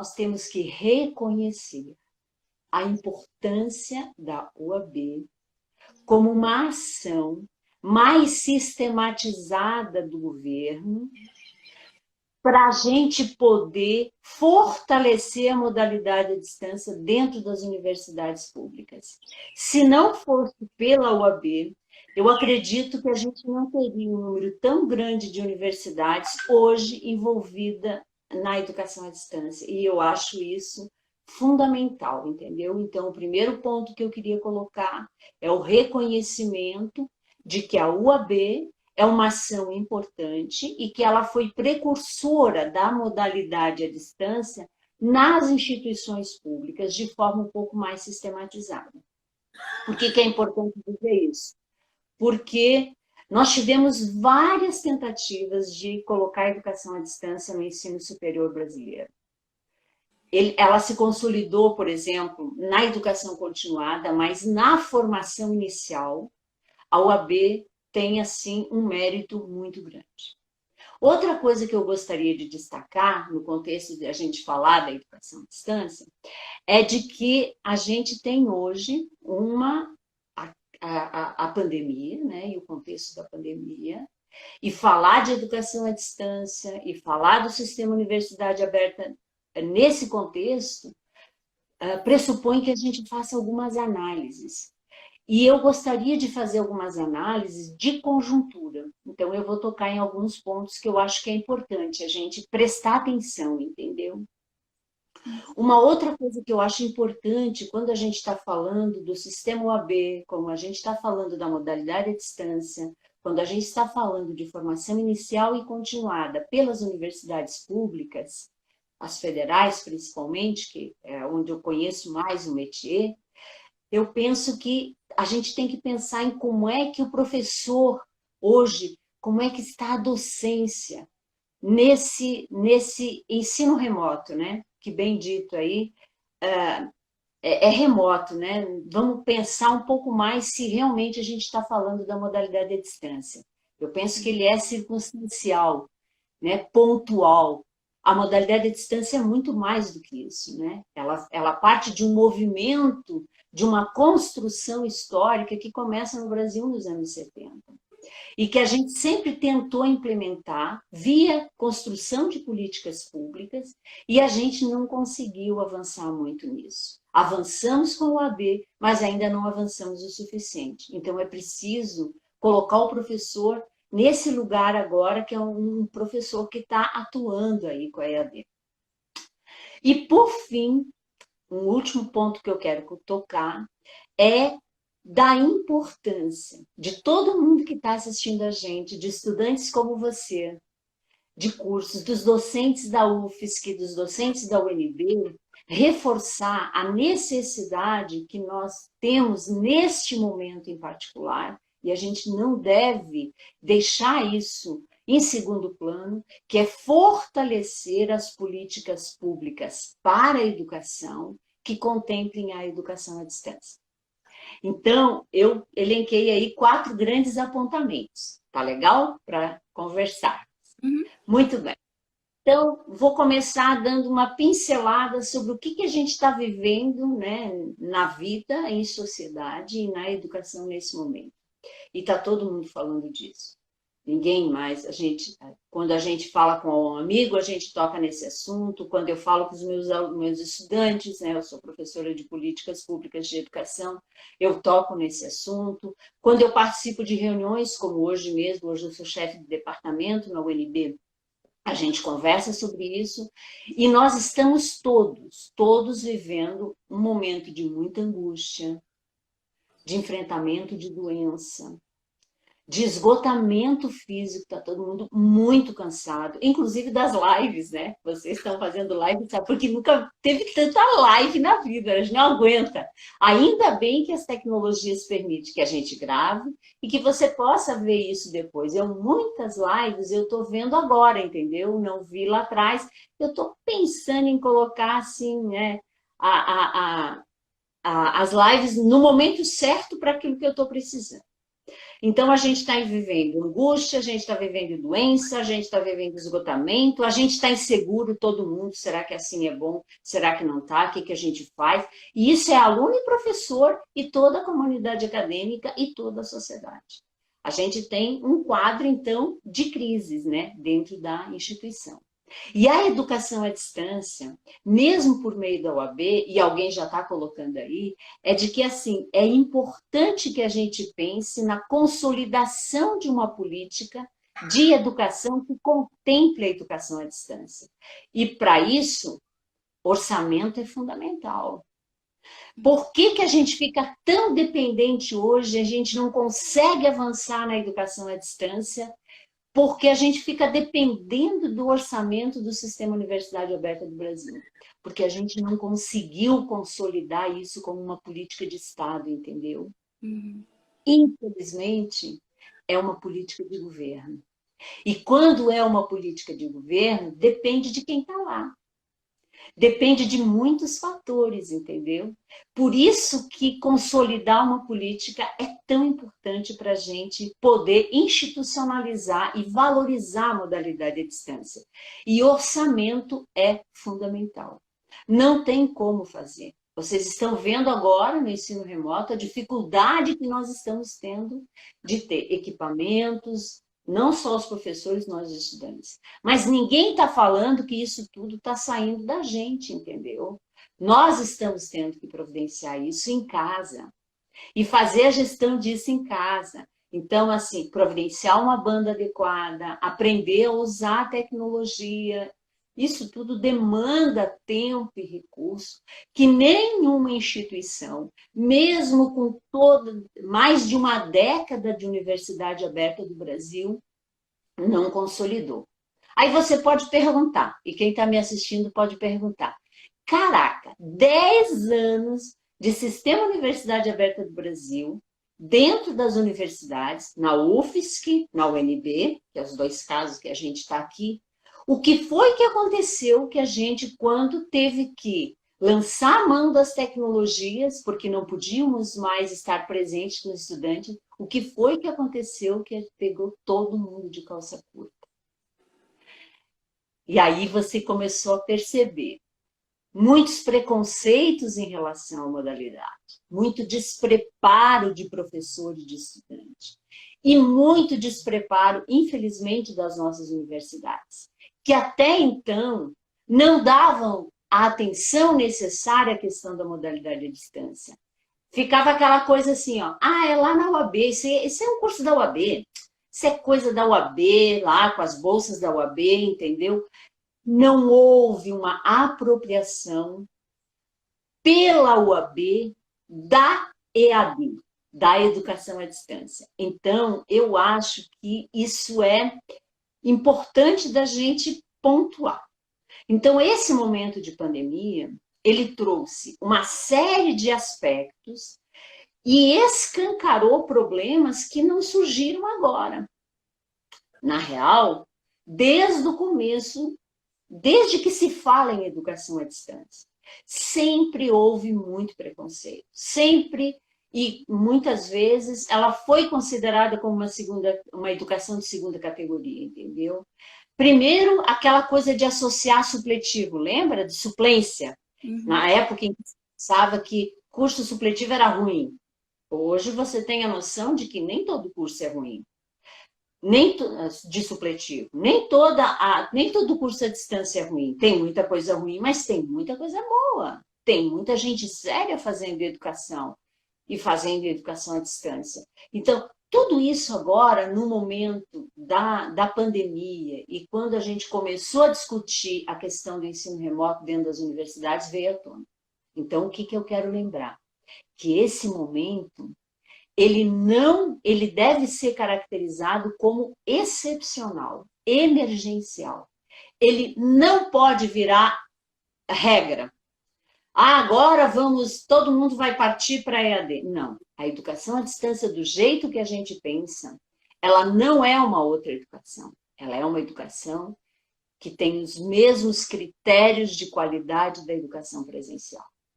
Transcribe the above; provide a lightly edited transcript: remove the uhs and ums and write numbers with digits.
nós temos que reconhecer a importância da OAB como uma ação mais sistematizada do governo para a gente poder fortalecer a modalidade à distância dentro das universidades públicas. Se não fosse pela OAB, eu acredito que a gente não teria um número tão grande de universidades hoje envolvida na educação à distância. E eu acho isso fundamental, entendeu? Então, o primeiro ponto que eu queria colocar é o reconhecimento de que a UAB é uma ação importante e que ela foi precursora da modalidade à distância nas instituições públicas de forma um pouco mais sistematizada. Por que é importante dizer isso? Porque nós tivemos várias tentativas de colocar a educação à distância no ensino superior brasileiro. Ela se consolidou, por exemplo, na educação continuada, mas na formação inicial, a UAB tem, assim, um mérito muito grande. Outra coisa que eu gostaria de destacar, no contexto de a gente falar da educação à distância, é de que a gente tem hoje a pandemia, né, e o contexto da pandemia, e falar de educação à distância, e falar do sistema universidade aberta nesse contexto, pressupõe que a gente faça algumas análises. E eu gostaria de fazer algumas análises de conjuntura. Então, eu vou tocar em alguns pontos que eu acho que é importante a gente prestar atenção, entendeu? Uma outra coisa que eu acho importante quando a gente está falando do sistema OAB, como a gente está falando da modalidade à distância, quando a gente está falando de formação inicial e continuada pelas universidades públicas, as federais principalmente, que é onde eu conheço mais o métier, eu penso que a gente tem que pensar em como é que o professor, hoje, como é que está a docência nesse ensino remoto, né? Que bem dito aí, é remoto, né? Vamos pensar um pouco mais se realmente a gente está falando da modalidade à distância. Eu penso que ele é circunstancial, né? Pontual. A modalidade à distância é muito mais do que isso, né? Ela parte de um movimento, de uma construção histórica que começa no Brasil nos anos 70 e que a gente sempre tentou implementar via construção de políticas públicas e a gente não conseguiu avançar muito nisso. Avançamos com o AB, mas ainda não avançamos o suficiente. Então é preciso colocar o professor nesse lugar agora, que é um professor que está atuando aí com a EAD. E, por fim, um último ponto que eu quero tocar é da importância de todo mundo que está assistindo a gente, de estudantes como você, de cursos, dos docentes da UFSC, dos docentes da UNB, reforçar a necessidade que nós temos neste momento em particular, e a gente não deve deixar isso em segundo plano, que é fortalecer as políticas públicas para a educação que contemplem a educação à distância. Então, eu elenquei aí 4 grandes apontamentos. Tá legal? Para conversar. Uhum. Muito bem. Então, vou começar dando uma pincelada sobre o que a gente está vivendo, né, na vida, em sociedade e na educação nesse momento. E está todo mundo falando disso. Ninguém mais, quando a gente fala com um amigo, a gente toca nesse assunto. Quando eu falo com os meus estudantes, né, eu sou professora de políticas públicas de educação, eu toco nesse assunto. Quando eu participo de reuniões, como hoje mesmo, hoje eu sou chefe de departamento na UNB, a gente conversa sobre isso, e nós estamos todos vivendo um momento de muita angústia, de enfrentamento de doença, de esgotamento físico, está todo mundo muito cansado, inclusive das lives, né? Vocês estão fazendo live, sabe? Porque nunca teve tanta live na vida, a gente não aguenta. Ainda bem que as tecnologias permitem que a gente grave e que você possa ver isso depois. Muitas lives eu estou vendo agora, entendeu? Não vi lá atrás. Eu estou pensando em colocar assim, né? As lives no momento certo para aquilo que eu estou precisando. Então, a gente está vivendo angústia, a gente está vivendo doença, a gente está vivendo esgotamento, a gente está inseguro, todo mundo. Será que assim é bom? Será que não está? O que, que a gente faz? E isso é aluno e professor e toda a comunidade acadêmica e toda a sociedade. A gente tem um quadro, então, de crises, né, dentro da instituição. E a educação à distância, mesmo por meio da UAB, e alguém já está colocando aí, é de que assim é importante que a gente pense na consolidação de uma política de educação que contemple a educação à distância. E para isso, orçamento é fundamental. Por que, que a gente fica tão dependente hoje, a gente não consegue avançar na educação à distância? Porque a gente fica dependendo do orçamento do Sistema Universidade Aberta do Brasil, porque a gente não conseguiu consolidar isso como uma política de Estado, entendeu? Uhum. Infelizmente, é uma política de governo. E quando é uma política de governo, depende de quem está lá. Depende de muitos fatores, entendeu? Por isso que consolidar uma política é tão importante para a gente poder institucionalizar e valorizar a modalidade à distância. E orçamento é fundamental. Não tem como fazer. Vocês estão vendo agora no ensino remoto a dificuldade que nós estamos tendo de ter equipamentos, não só os professores, nós os estudantes. Mas ninguém está falando que isso tudo está saindo da gente, entendeu? Nós estamos tendo que providenciar isso em casa e fazer a gestão disso em casa. Então, assim, providenciar uma banda adequada, aprender a usar a tecnologia, isso tudo demanda tempo e recurso que nenhuma instituição, mesmo com mais de uma década de universidade aberta do Brasil, não consolidou. Aí você pode perguntar, e quem está me assistindo pode perguntar, caraca, 10 anos de Sistema Universidade Aberta do Brasil, dentro das universidades, na UFSC, na UNB, que é os dois casos que a gente está aqui, o que foi que aconteceu que a gente, quando teve que lançar a mão das tecnologias, porque não podíamos mais estar presentes com os estudantes, o que foi que aconteceu que pegou todo mundo de calça curta? E aí você começou a perceber muitos preconceitos em relação à modalidade, muito despreparo de professor e de estudante, e muito despreparo, infelizmente, das nossas universidades, que até então não davam a atenção necessária à questão da modalidade à distância. Ficava aquela coisa assim, ó, é lá na UAB, isso é um curso da UAB, isso é coisa da UAB, lá com as bolsas da UAB, entendeu? Não houve uma apropriação pela UAB da EAD, da educação à distância. Então, eu acho que isso é importante da gente pontuar. Então, esse momento de pandemia, ele trouxe uma série de aspectos e escancarou problemas que não surgiram agora. Na real, desde o começo, desde que se fala em educação à distância, sempre houve muito preconceito, sempre, e muitas vezes ela foi considerada como uma educação de segunda categoria, entendeu? Primeiro, aquela coisa de associar supletivo, lembra? De suplência. Uhum. Na época em que se pensava que curso supletivo era ruim. Hoje você tem a noção de que nem todo curso é ruim, nem de supletivo, nem todo curso à distância é ruim. Tem muita coisa ruim, mas tem muita coisa boa. Tem muita gente séria fazendo educação e fazendo educação à distância. Então, tudo isso agora, no momento da pandemia, e quando a gente começou a discutir a questão do ensino remoto dentro das universidades, veio à tona. Então, o que eu quero lembrar? Que esse momento, ele deve ser caracterizado como excepcional, emergencial. Ele não pode virar regra. Agora todo mundo vai partir para a EAD. Não, a educação à distância do jeito que a gente pensa, ela não é uma outra educação. Ela é uma educação que tem os mesmos critérios de qualidade da educação presencial.